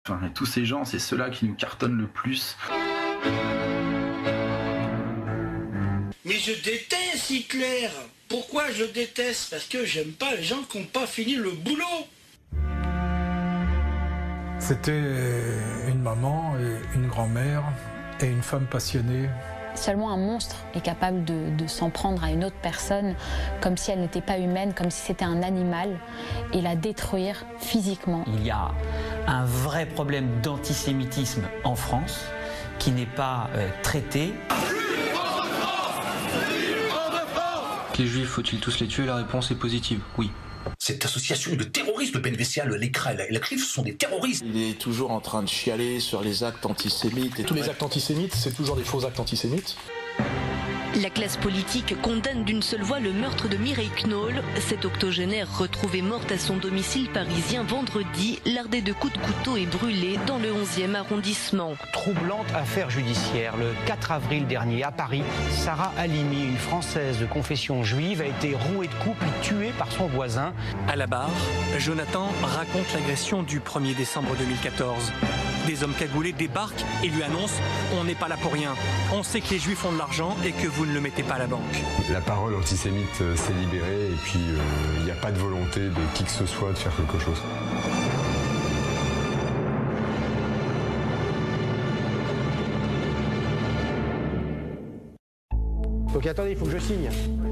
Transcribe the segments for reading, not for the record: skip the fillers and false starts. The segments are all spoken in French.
Enfin, et tous ces gens, c'est ceux-là qui nous cartonnent le plus. Mais je déteste Hitler. Pourquoi je déteste? Parce que j'aime pas les gens qui n'ont pas fini le boulot. C'était une maman, et une grand-mère et une femme passionnée. Seulement un monstre est capable de s'en prendre à une autre personne comme si elle n'était pas humaine, comme si c'était un animal, et la détruire physiquement. Il y a un vrai problème d'antisémitisme en France qui n'est pas traité. Les juifs, faut-il tous les tuer? La réponse est positive, oui. Cette association de terroristes, le BNVCA, l'ECRA et la CRIF, ce sont des terroristes. Il est toujours en train de chialer sur les actes antisémites. Tous les actes antisémites, c'est toujours des faux actes antisémites. La classe politique condamne d'une seule voix le meurtre de Mireille Knoll. Cette octogénaire retrouvée morte à son domicile parisien vendredi, lardée de coups de couteau et brûlée dans le 11e arrondissement. Troublante affaire judiciaire. Le 4 avril dernier, à Paris, Sarah Halimi, une Française de confession juive, a été rouée de coups puis tuée par son voisin. À la barre, Jonathan raconte l'agression du 1er décembre 2014. Des hommes cagoulés débarquent et lui annoncent « On n'est pas là pour rien. On sait que les juifs ont de l'argent et que vous ne le mettez pas à la banque. » La parole antisémite s'est libérée et puis il n'y a pas de volonté de qui que ce soit de faire quelque chose. Ok, attendez, il faut que je signe.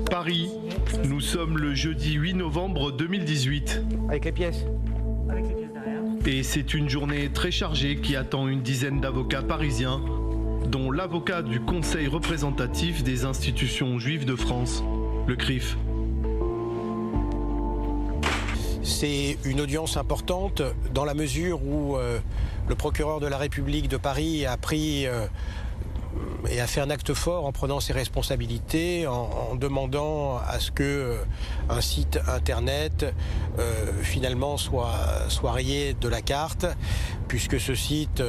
Paris, nous sommes le jeudi 8 novembre 2018. Avec les pièces. Et c'est une journée très chargée qui attend une dizaine d'avocats parisiens, dont l'avocat du Conseil représentatif des institutions juives de France, le CRIF. C'est une audience importante dans la mesure où le procureur de la République de Paris a pris et a fait un acte fort en prenant ses responsabilités, en demandant à ce que un site internet finalement soit rayé de la carte, puisque ce site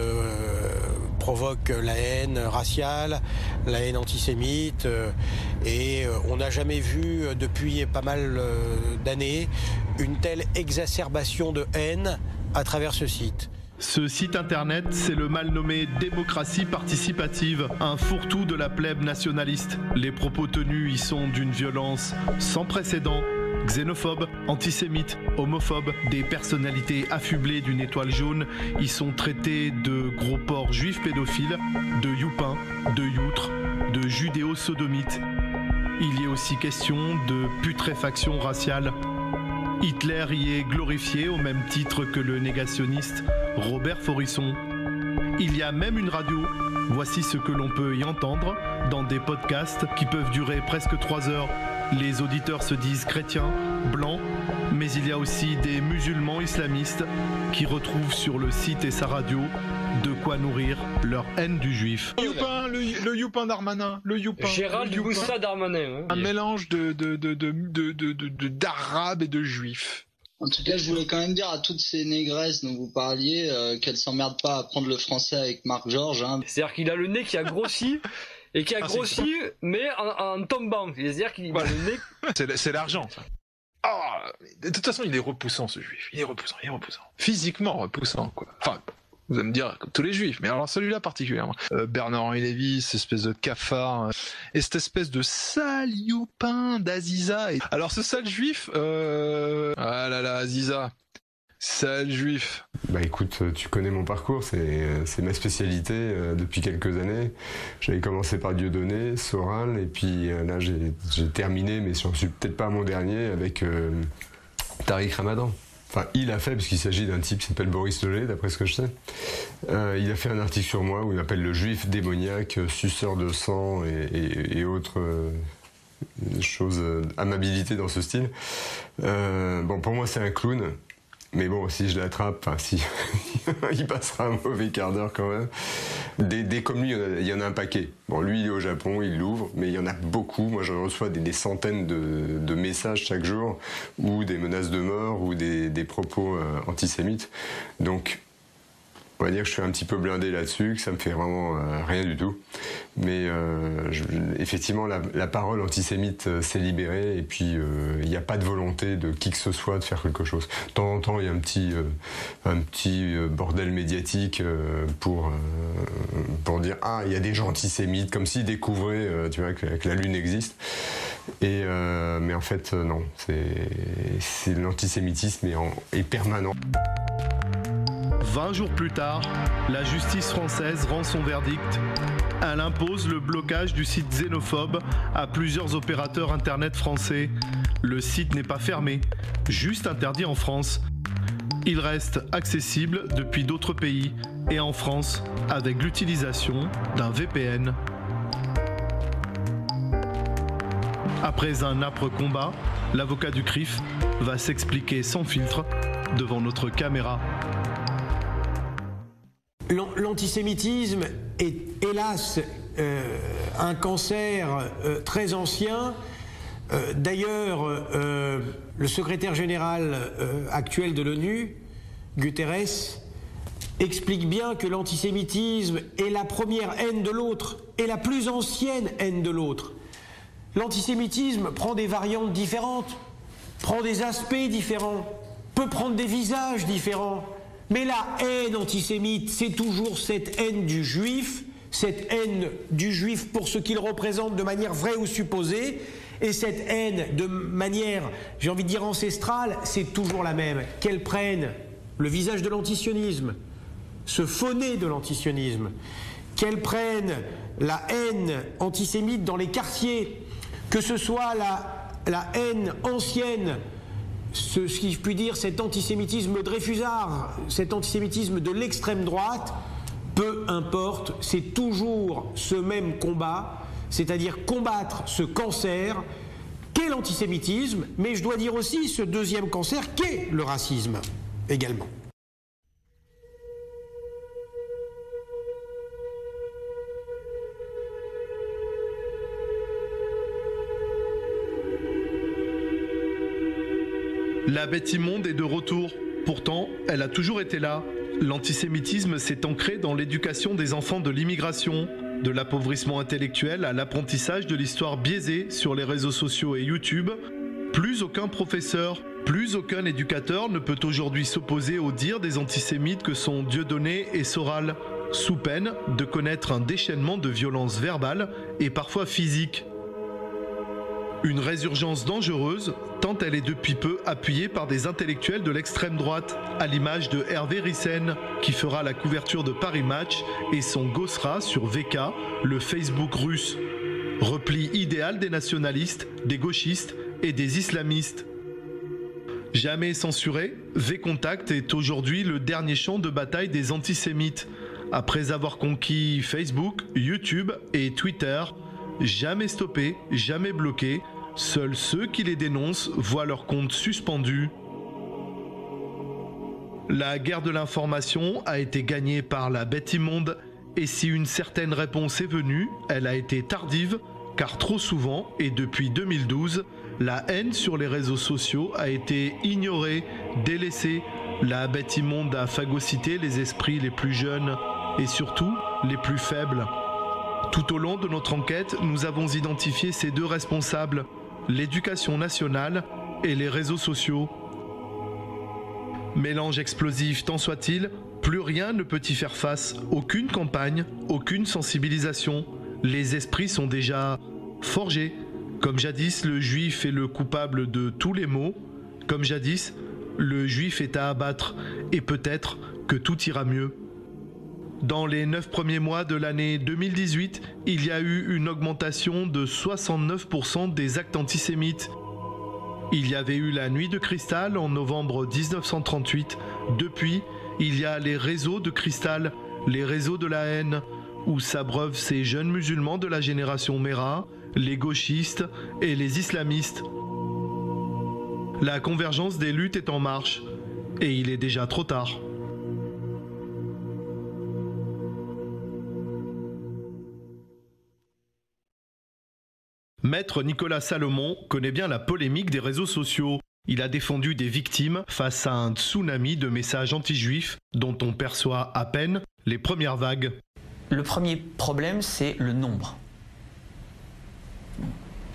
provoque la haine raciale, la haine antisémite, et on n'a jamais vu depuis pas mal d'années une telle exacerbation de haine à travers ce site. Ce site internet, c'est le mal nommé démocratie participative, un fourre-tout de la plèbe nationaliste. Les propos tenus y sont d'une violence sans précédent, xénophobes, antisémites, homophobes. Des personnalités affublées d'une étoile jaune y sont traitées de gros porcs juifs pédophiles, de youpins, de youtres, de judéo-sodomites. Il y est aussi question de putréfaction raciale. Hitler y est glorifié au même titre que le négationniste Robert Forisson. Il y a même une radio. Voici ce que l'on peut y entendre dans des podcasts qui peuvent durer presque 3 heures. Les auditeurs se disent chrétiens, blancs, mais il y a aussi des musulmans islamistes qui retrouvent sur le site et sa radio de quoi nourrir leur haine du juif. Le Youpin Darmanin, le Youpin. Gérald Boussa Darmanin. Un mélange d'arabes et de juifs. En tout cas, je voulais quand même dire à toutes ces négresses dont vous parliez qu'elles s'emmerdent pas à apprendre le français avec Marc Georges. Hein. C'est-à-dire qu'il a le nez qui a grossi. Et qui a grossi, mais en tombant. C'est-à-dire qu'il a le nez. C'est l'argent, ça. Oh, de toute façon, il est repoussant, ce juif. Il est repoussant. Physiquement repoussant, quoi. Enfin, vous allez me dire, comme tous les juifs, mais alors celui-là particulièrement. Bernard-Henri Lévy, cette espèce de cafard, et cette espèce de sale youpin d'Aziza. Alors, ce sale juif, ah là là, Aziza. Sale juif. Bah écoute, tu connais mon parcours, c'est ma spécialité depuis quelques années. J'avais commencé par Dieudonné, Soral, et puis là j'ai terminé, mais j'en suis peut-être pas à mon dernier, avec Tariq Ramadan. Enfin, il a fait, parce qu'il s'agit d'un type qui s'appelle Boris Leger, d'après ce que je sais. Il a fait un article sur moi où il m'appelle le juif démoniaque, suceur de sang et autres choses, amabilité dans ce style. Bon, pour moi c'est un clown. Mais bon, si je l'attrape, enfin si, il passera un mauvais quart d'heure quand même. Des comme lui, il y en a un paquet. Bon, lui, il est au Japon, il l'ouvre, mais il y en a beaucoup. Moi, je reçois des centaines de messages chaque jour, ou des menaces de mort, ou des propos antisémites. Donc, On va dire que je suis un petit peu blindé là-dessus, que ça me fait vraiment rien du tout. Mais effectivement, la parole antisémite s'est libérée et puis il n'y a pas de volonté de qui que ce soit de faire quelque chose. De temps en temps, il y a un petit bordel médiatique pour dire « Ah, il y a des gens antisémites », comme s'ils découvraient tu vois, que la Lune existe. Mais en fait, non. L'antisémitisme est permanent. 20 jours plus tard, la justice française rend son verdict. Elle impose le blocage du site xénophobe à plusieurs opérateurs internet français. Le site n'est pas fermé, juste interdit en France. Il reste accessible depuis d'autres pays et en France avec l'utilisation d'un VPN. Après un âpre combat, l'avocat du CRIF va s'expliquer sans filtre devant notre caméra. L'antisémitisme est hélas un cancer très ancien. D'ailleurs, le secrétaire général actuel de l'ONU, Guterres, explique bien que l'antisémitisme est la première haine de l'autre et la plus ancienne haine de l'autre. L'antisémitisme prend des variantes différentes, prend des aspects différents, peut prendre des visages différents. Mais la haine antisémite, c'est toujours cette haine du juif pour ce qu'il représente de manière vraie ou supposée, et cette haine de manière, j'ai envie de dire ancestrale, c'est toujours la même. Qu'elle prenne le visage de l'antisionisme, ce faux nez de l'antisionisme, qu'elle prenne la haine antisémite dans les quartiers, que ce soit la haine ancienne, ce qui je puis dire, cet antisémitisme dreyfusard, cet antisémitisme de l'extrême droite, peu importe, c'est toujours ce même combat, c'est-à-dire combattre ce cancer qu'est l'antisémitisme, mais je dois dire aussi ce deuxième cancer qu'est le racisme également. La bête immonde est de retour. Pourtant, elle a toujours été là. L'antisémitisme s'est ancré dans l'éducation des enfants de l'immigration, de l'appauvrissement intellectuel à l'apprentissage de l'histoire biaisée sur les réseaux sociaux et YouTube. Plus aucun professeur, plus aucun éducateur ne peut aujourd'hui s'opposer aux dires des antisémites que sont Dieudonné et Soral, sous peine de connaître un déchaînement de violences verbales et parfois physiques. Une résurgence dangereuse, tant elle est depuis peu appuyée par des intellectuels de l'extrême droite, à l'image de Hervé Ryssen, qui fera la couverture de Paris Match et son gossera sur VK, le Facebook russe. Repli idéal des nationalistes, des gauchistes et des islamistes. Jamais censuré, V-Contact est aujourd'hui le dernier champ de bataille des antisémites. Après avoir conquis Facebook, YouTube et Twitter, jamais stoppés, jamais bloqués, seuls ceux qui les dénoncent voient leur compte suspendu. La guerre de l'information a été gagnée par la bête immonde, et si une certaine réponse est venue, elle a été tardive, car trop souvent, et depuis 2012, la haine sur les réseaux sociaux a été ignorée, délaissée. La bête immonde a phagocyté les esprits les plus jeunes, et surtout les plus faibles. Tout au long de notre enquête, nous avons identifié ces deux responsables, l'éducation nationale et les réseaux sociaux. Mélange explosif tant soit-il, plus rien ne peut y faire face, aucune campagne, aucune sensibilisation. Les esprits sont déjà forgés. Comme jadis, le juif est le coupable de tous les maux. Comme jadis, le juif est à abattre, et peut-être que tout ira mieux. Dans les 9 premiers mois de l'année 2018, il y a eu une augmentation de 69% des actes antisémites. Il y avait eu la nuit de cristal en novembre 1938. Depuis, il y a les réseaux de cristal, les réseaux de la haine, où s'abreuvent ces jeunes musulmans de la génération Mera, les gauchistes et les islamistes. La convergence des luttes est en marche, et il est déjà trop tard. Maître Nicolas Salomon connaît bien la polémique des réseaux sociaux. Il a défendu des victimes face à un tsunami de messages anti-juifs dont on perçoit à peine les premières vagues. Le premier problème, c'est le nombre.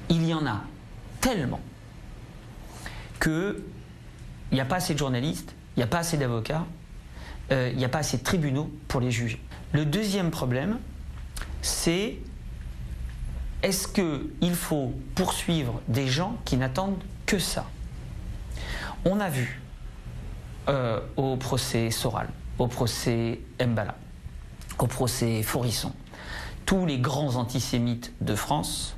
Il y en a tellement qu'il n'y a pas assez de journalistes, il n'y a pas assez d'avocats, il n'y a pas assez de tribunaux pour les juger. Le deuxième problème, c'est est-ce qu'il faut poursuivre des gens qui n'attendent que ça? On a vu au procès Soral, au procès Mbala, au procès Faurisson, tous les grands antisémites de France,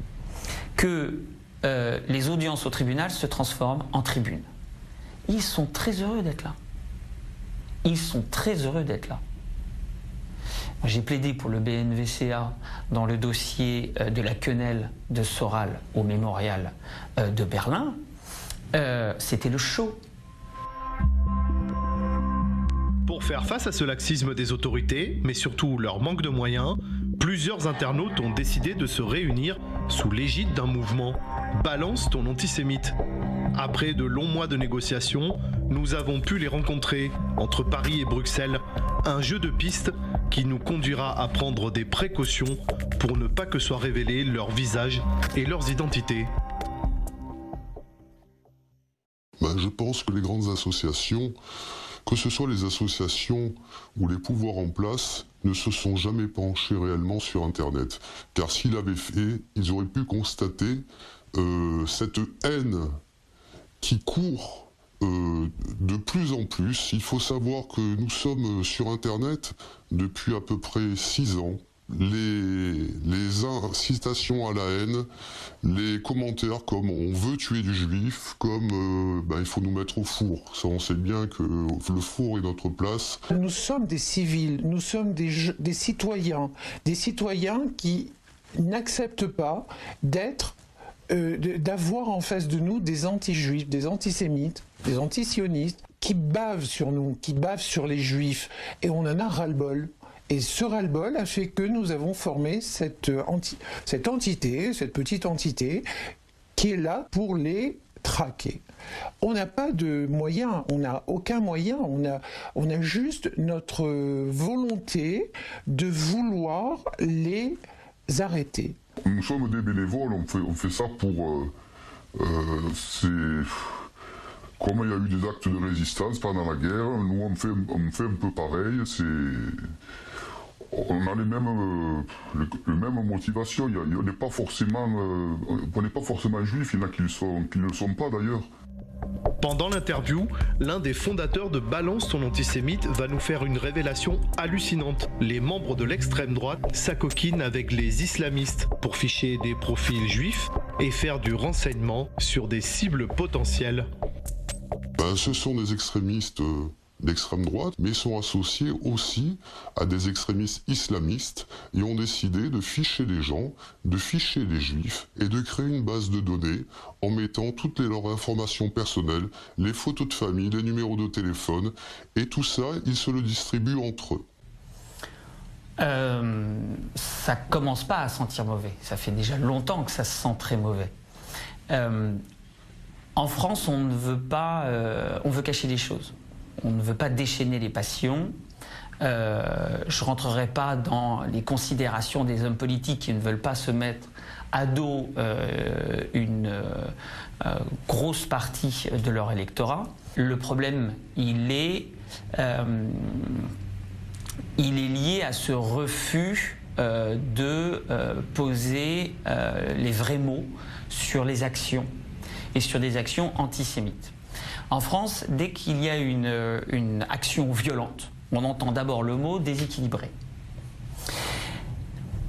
que les audiences au tribunal se transforment en tribunes. Ils sont très heureux d'être là. Ils sont très heureux d'être là. J'ai plaidé pour le BNVCA dans le dossier de la quenelle de Soral au mémorial de Berlin. C'était le show. Pour faire face à ce laxisme des autorités, mais surtout leur manque de moyens, plusieurs internautes ont décidé de se réunir sous l'égide d'un mouvement « Balance ton antisémite ». Après de longs mois de négociations, nous avons pu les rencontrer entre Paris et Bruxelles, un jeu de pistes qui nous conduira à prendre des précautions pour ne pas que soient révélés leurs visages et leurs identités. Je pense que les grandes associations, que ce soit les associations ou les pouvoirs en place, ne se sont jamais penchés réellement sur Internet. Car s'ils l'avaient fait, ils auraient pu constater cette haine qui court de plus en plus. Il faut savoir que nous sommes sur Internet depuis à peu près 6 ans. Les incitations à la haine, les commentaires comme on veut tuer du juif, comme il faut nous mettre au four. Ça, on sait bien que le four est notre place. Nous sommes des civils, nous sommes des citoyens qui n'acceptent pas d'avoir en face de nous des anti-juifs, des antisémites, des antisionistes qui bavent sur nous, qui bavent sur les juifs. Et on en a ras-le-bol. Et ce ras-le-bol a fait que nous avons formé cette entité, cette petite entité, qui est là pour les traquer. On n'a pas de moyens, on n'a aucun moyen, on a juste notre volonté de vouloir les arrêter. Nous sommes des bénévoles, on fait ça pour... Comme il y a eu des actes de résistance pendant la guerre, nous on fait un peu pareil, on a les mêmes motivations, on n'est pas forcément juif, il y en a qui ne le sont pas d'ailleurs. Pendant l'interview, l'un des fondateurs de Balance ton antisémite va nous faire une révélation hallucinante. Les membres de l'extrême droite s'acoquinent avec les islamistes pour ficher des profils juifs et faire du renseignement sur des cibles potentielles. Ce sont des extrémistes d'extrême droite, mais sont associés aussi à des extrémistes islamistes et ont décidé de ficher les gens, de ficher les juifs et de créer une base de données en mettant toutes leurs informations personnelles, les photos de famille, les numéros de téléphone, et tout ça, ils se le distribuent entre eux. Ça commence pas à sentir mauvais. Ça fait déjà longtemps que ça se sent très mauvais. En France, on ne veut pas, on veut cacher les choses. On ne veut pas déchaîner les passions. Je ne rentrerai pas dans les considérations des hommes politiques qui ne veulent pas se mettre à dos une grosse partie de leur électorat. Le problème, il est lié à ce refus de poser les vrais mots sur les actions et sur des actions antisémites. En France, dès qu'il y a une action violente, on entend d'abord le mot déséquilibré.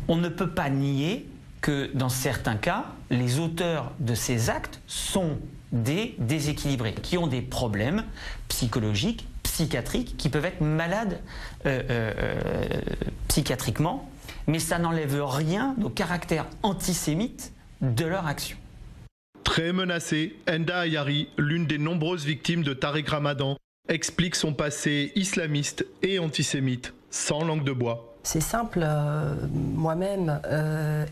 On ne peut pas nier que dans certains cas, les auteurs de ces actes sont des déséquilibrés, qui ont des problèmes psychologiques, psychiatriques, qui peuvent être malades psychiatriquement, mais ça n'enlève rien au caractère antisémite de leur action. Très menacée, Enda Ayari, l'une des nombreuses victimes de Tariq Ramadan, explique son passé islamiste et antisémite, sans langue de bois. C'est simple, moi-même,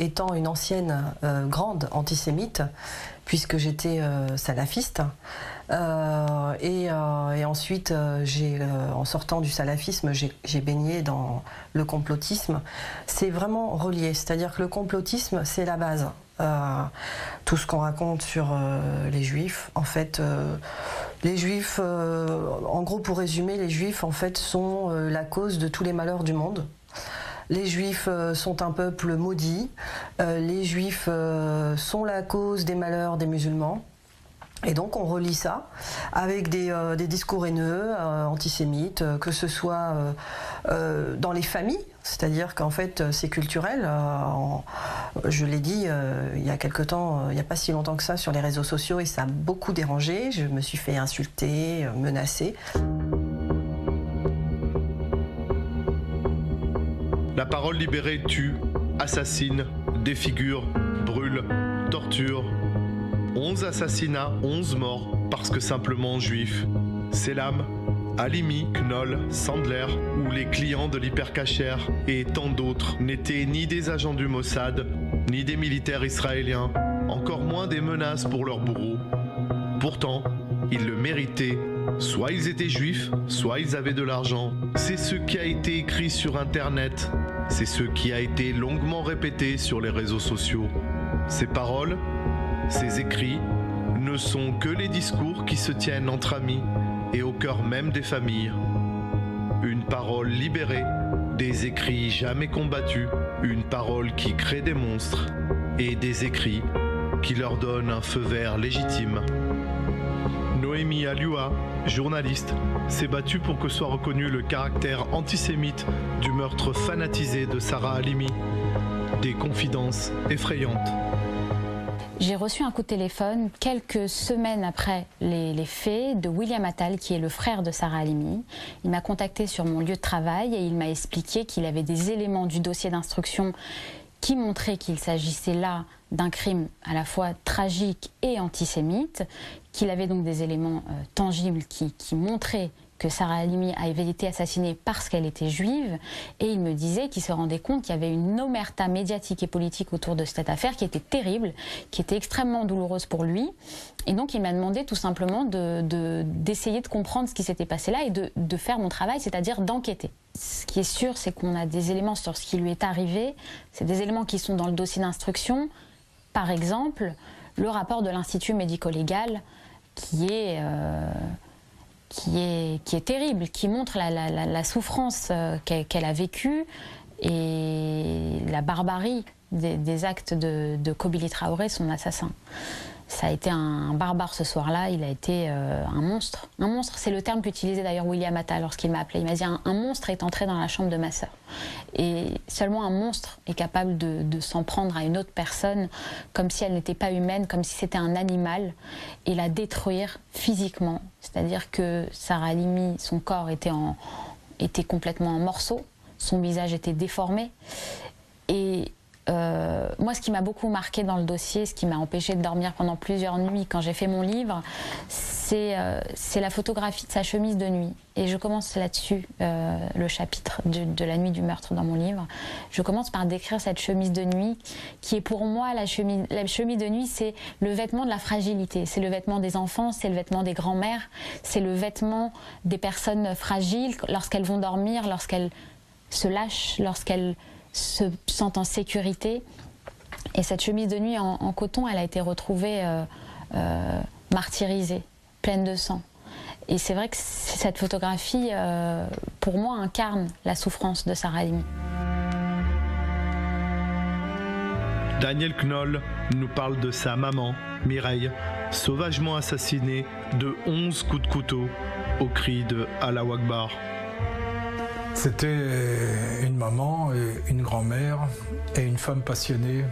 étant une ancienne grande antisémite, puisque j'étais salafiste, et ensuite, en sortant du salafisme, j'ai baigné dans le complotisme. C'est vraiment relié, c'est-à-dire que le complotisme, c'est la base. Tout ce qu'on raconte sur les Juifs, en fait, les Juifs, en gros, pour résumer, les Juifs, en fait, sont la cause de tous les malheurs du monde. Les Juifs sont un peuple maudit. Les Juifs sont la cause des malheurs des musulmans. Et donc on relie ça avec des discours haineux, antisémites, que ce soit dans les familles, c'est-à-dire qu'en fait c'est culturel. Je l'ai dit il y a quelque temps, il n'y a pas si longtemps que ça sur les réseaux sociaux, et ça a beaucoup dérangé. Je me suis fait insulter, menacer. La parole libérée tue, assassine, défigure, brûle, torture. 11 assassinats, 11 morts, parce que simplement juifs. Selam, Halimi, Knoll, Sandler, ou les clients de l'hypercacher et tant d'autres n'étaient ni des agents du Mossad, ni des militaires israéliens, encore moins des menaces pour leurs bourreaux. Pourtant, ils le méritaient. Soit ils étaient juifs, soit ils avaient de l'argent. C'est ce qui a été écrit sur Internet. C'est ce qui a été longuement répété sur les réseaux sociaux. Ces paroles, ces écrits, ne sont que les discours qui se tiennent entre amis et au cœur même des familles. Une parole libérée, des écrits jamais combattus, une parole qui crée des monstres et des écrits qui leur donnent un feu vert légitime. Noémie Alioua, journaliste, s'est battue pour que soit reconnu le caractère antisémite du meurtre fanatisé de Sarah Halimi. Des confidences effrayantes. J'ai reçu un coup de téléphone quelques semaines après les faits de William Attal, qui est le frère de Sarah Halimi. Il m'a contacté sur mon lieu de travail et il m'a expliqué qu'il avait des éléments du dossier d'instruction qui montraient qu'il s'agissait là d'un crime à la fois tragique et antisémite, qu'il avait donc des éléments tangibles qui montraient que Sarah Halimi avait été assassinée parce qu'elle était juive, et il me disait qu'il se rendait compte qu'il y avait une omerta médiatique et politique autour de cette affaire qui était terrible, qui était extrêmement douloureuse pour lui, et donc il m'a demandé tout simplement d'essayer de comprendre ce qui s'était passé là et de faire mon travail, c'est-à-dire d'enquêter. Ce qui est sûr, c'est qu'on a des éléments sur ce qui lui est arrivé, c'est des éléments qui sont dans le dossier d'instruction, par exemple le rapport de l'Institut médico-légal qui est terrible, qui montre la souffrance qu'elle a vécue et la barbarie des actes de Kobili Traoré, son assassin. Ça a été un barbare ce soir-là, il a été un monstre. Un monstre, c'est le terme qu'utilisait d'ailleurs William Attal lorsqu'il m'a appelé. Il m'a dit un monstre est entré dans la chambre de ma sœur. Et seulement un monstre est capable de s'en prendre à une autre personne comme si elle n'était pas humaine, comme si c'était un animal, et la détruire physiquement. C'est-à-dire que Sarah Halimi, son corps était complètement en morceaux, son visage était déformé. Et moi, ce qui m'a beaucoup marqué dans le dossier, ce qui m'a empêché de dormir pendant plusieurs nuits quand j'ai fait mon livre, c'est la photographie de sa chemise de nuit. Et je commence là-dessus, le chapitre de la nuit du meurtre dans mon livre. Je commence par décrire cette chemise de nuit, qui est pour moi, la chemise de nuit, c'est le vêtement de la fragilité. C'est le vêtement des enfants, c'est le vêtement des grands-mères, c'est le vêtement des personnes fragiles lorsqu'elles vont dormir, lorsqu'elles se lâchent, lorsqu'elles se sentent en sécurité. Et cette chemise de nuit en coton, elle a été retrouvée martyrisée, pleine de sang. Et c'est vrai que cette photographie, pour moi, incarne la souffrance de Sarah Halimi. Daniel Knoll nous parle de sa maman, Mireille, sauvagement assassinée de 11 coups de couteau au cri de Allahu Akbar. C'était une maman, une grand-mère et une femme passionnée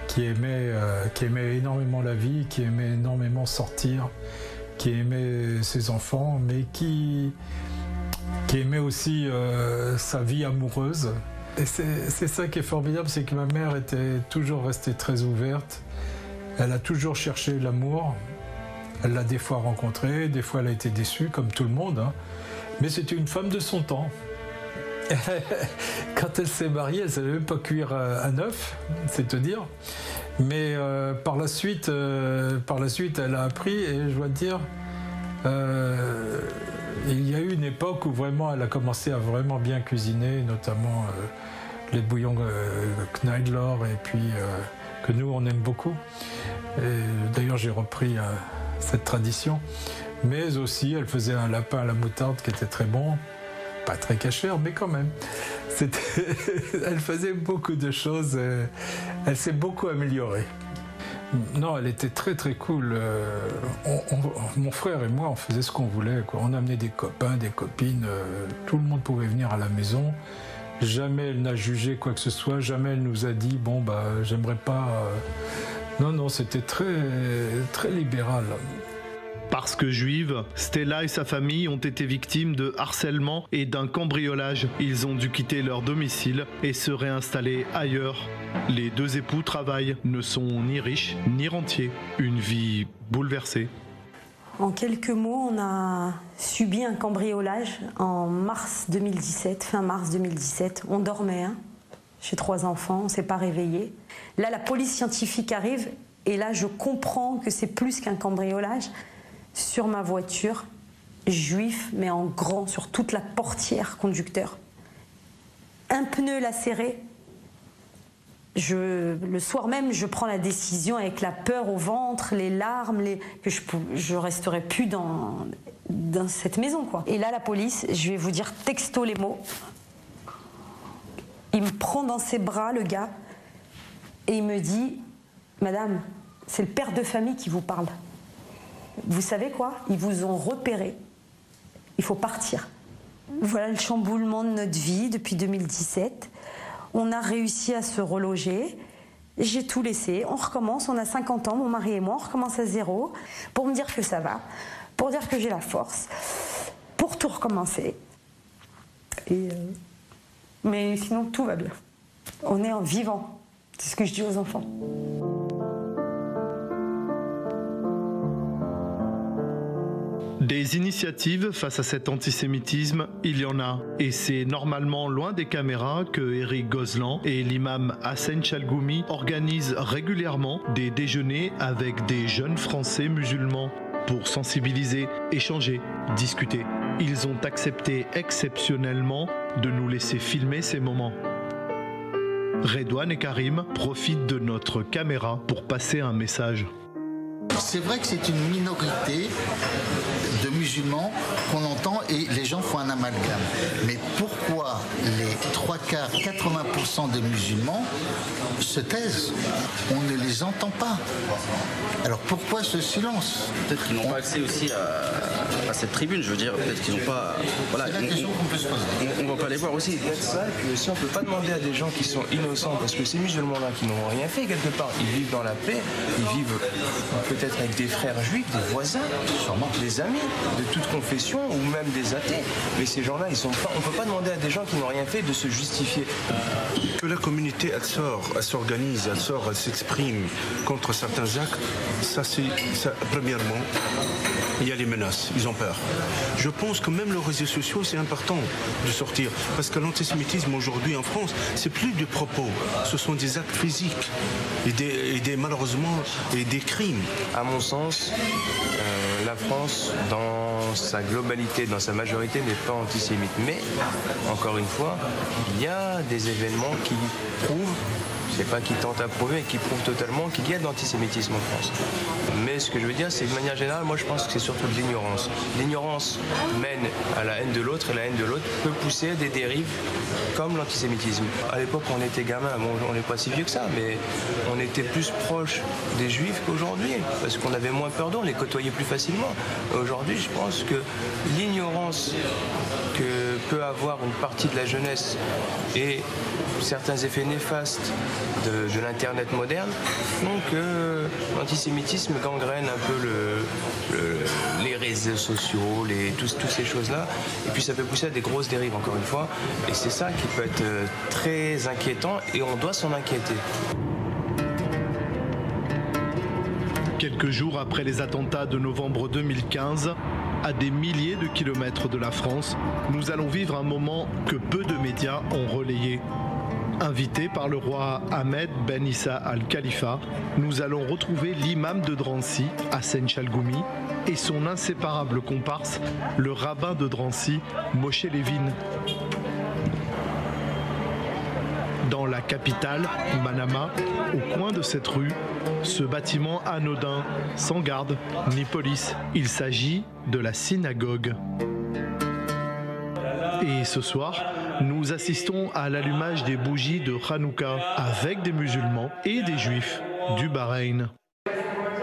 qui aimait énormément la vie, qui aimait énormément sortir, qui aimait ses enfants, mais qui aimait aussi sa vie amoureuse. Et c'est ça qui est formidable, c'est que ma mère était toujours restée très ouverte. Elle a toujours cherché l'amour. Elle l'a des fois rencontré, des fois elle a été déçue, comme tout le monde, hein. Mais c'était une femme de son temps. quand elle s'est mariée, elle ne savait même pas cuire un œuf, c'est te dire. Mais par la suite, elle a appris, et je dois te dire, il y a eu une époque où vraiment elle a commencé à vraiment bien cuisiner, notamment les bouillons Kneidler, et puis que nous on aime beaucoup. D'ailleurs j'ai repris cette tradition. Mais aussi elle faisait un lapin à la moutarde qui était très bon, pas très cachère, mais quand même. Elle faisait beaucoup de choses, elle s'est beaucoup améliorée. Non, elle était très très cool. Mon frère et moi, on faisait ce qu'on voulait, quoi. On amenait des copains, des copines, tout le monde pouvait venir à la maison. Jamais elle n'a jugé quoi que ce soit, jamais elle nous a dit « bon, bah, j'aimerais pas… » Non, c'était très, très libéral. Parce que juive, Stella et sa famille ont été victimes de harcèlement et d'un cambriolage. Ils ont dû quitter leur domicile et se réinstaller ailleurs. Les deux époux travaillent, ne sont ni riches ni rentiers. Une vie bouleversée. En quelques mots, on a subi un cambriolage en mars 2017, fin mars 2017. On dormait, j'ai 3 enfants, on ne s'est pas réveillés. Là, la police scientifique arrive et là, je comprends que c'est plus qu'un cambriolage. Sur ma voiture, juif, mais en grand, sur toute la portière conducteur. Un pneu lacéré. Le soir même, je prends la décision avec la peur au ventre, les larmes, que je resterai plus dans cette maison, quoi. Et là, la police, je vais vous dire texto les mots. Il me prend dans ses bras, le gars, et il me dit « Madame, c'est le père de famille qui vous parle. Vous savez quoi? Ils vous ont repéré. Il faut partir. » Voilà le chamboulement de notre vie depuis 2017. On a réussi à se reloger. J'ai tout laissé. On recommence. On a 50 ans, mon mari et moi. On recommence à zéro pour me dire que ça va, pour dire que j'ai la force, pour tout recommencer. Mais sinon, tout va bien. On est en vivant. C'est ce que je dis aux enfants. Des initiatives face à cet antisémitisme, il y en a. Et c'est normalement loin des caméras que Éric Gozlan et l'imam Hassan Chalgoumi organisent régulièrement des déjeuners avec des jeunes Français musulmans pour sensibiliser, échanger, discuter. Ils ont accepté exceptionnellement de nous laisser filmer ces moments. Redouane et Karim profitent de notre caméra pour passer un message. C'est vrai que c'est une minorité de musulmans qu'on entend et les gens font un amalgame. Mais pourquoi les 3/4, 80% des musulmans se taisent? On ne les entend pas. Alors pourquoi ce silence? Peut-être qu'ils n'ont pas accès aussi à cette tribune, je veux dire, peut-être qu'ils n'ont pas… Voilà, c'est la question qu'on peut se poser. On va pas les voir aussi. Peut-être ça, et puis aussi on peut pas demander à des gens qui sont innocents, parce que ces musulmans-là qui n'ont rien fait quelque part, ils vivent dans la paix, ils vivent peut-être avec des frères juifs, des voisins, sûrement des amis de toute confession ou même des athées. Mais ces gens-là, ils sont pas, on peut pas demander à des gens qui n'ont rien fait de se justifier. Que la communauté, elle sort, elle s'organise, elle sort, elle s'exprime contre certains actes, ça, premièrement, il y a les menaces, ils ont peur. Je pense que même les réseaux sociaux, c'est important de sortir. Parce que l'antisémitisme aujourd'hui en France, c'est plus des propos, ce sont des actes physiques et malheureusement des crimes. À mon sens, la France, dans sa globalité, dans sa majorité, n'est pas antisémite. Mais, encore une fois, il y a des événements qui prouvent, c'est pas qui tentent à prouver, mais qui prouvent totalement qu'il y a de l'antisémitisme en France. Mais ce que je veux dire, c'est que de manière générale, moi je pense que c'est surtout de l'ignorance. L'ignorance mène à la haine de l'autre, et la haine de l'autre peut pousser à des dérives comme l'antisémitisme. À l'époque, on était gamin, bon, on n'est pas si vieux que ça, mais on était plus proche des juifs qu'aujourd'hui, parce qu'on avait moins peur d'eux, on les côtoyait plus facilement. Aujourd'hui, je pense que l'ignorance que peut avoir une partie de la jeunesse et certains effets néfastes de l'Internet moderne font que l'antisémitisme gangrène un peu les réseaux sociaux, toutes ces choses-là. Et puis ça peut pousser à des grosses dérives, encore une fois. Et c'est ça qui peut être très inquiétant et on doit s'en inquiéter. Quelques jours après les attentats de novembre 2015, à des milliers de kilomètres de la France, nous allons vivre un moment que peu de médias ont relayé. Invité par le roi Ahmed Ben Issa Al Khalifa, nous allons retrouver l'imam de Drancy, Hassan Chalgoumi, et son inséparable comparse, le rabbin de Drancy, Moshe Levin. Dans la capitale, Manama, au coin de cette rue, ce bâtiment anodin, sans garde ni police, il s'agit de la synagogue. Et ce soir, nous assistons à l'allumage des bougies de Hanouka avec des musulmans et des juifs du Bahreïn.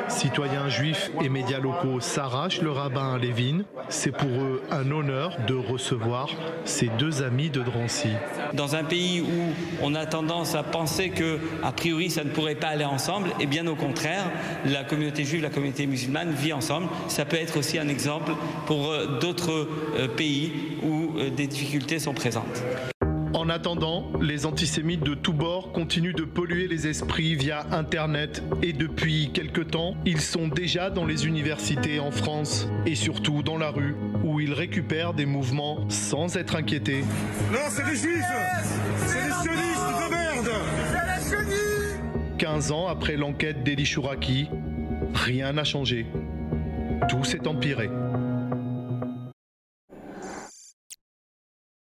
Citoyens juifs et médias locaux s'arrachent le rabbin Levin. C'est pour eux un honneur de recevoir ces deux amis de Drancy. Dans un pays où on a tendance à penser que, a priori, ça ne pourrait pas aller ensemble, et bien au contraire, la communauté juive, la communauté musulmane vit ensemble. Ça peut être aussi un exemple pour d'autres pays où des difficultés sont présentes. En attendant, les antisémites de tous bords continuent de polluer les esprits via Internet et depuis quelque temps, ils sont déjà dans les universités en France et surtout dans la rue où ils récupèrent des mouvements sans être inquiétés. Non, c'est des juifs! C'est des sionistes de merde! C'est des sionistes! 15 ans après l'enquête d'Eli Chouraki, rien n'a changé. Tout s'est empiré.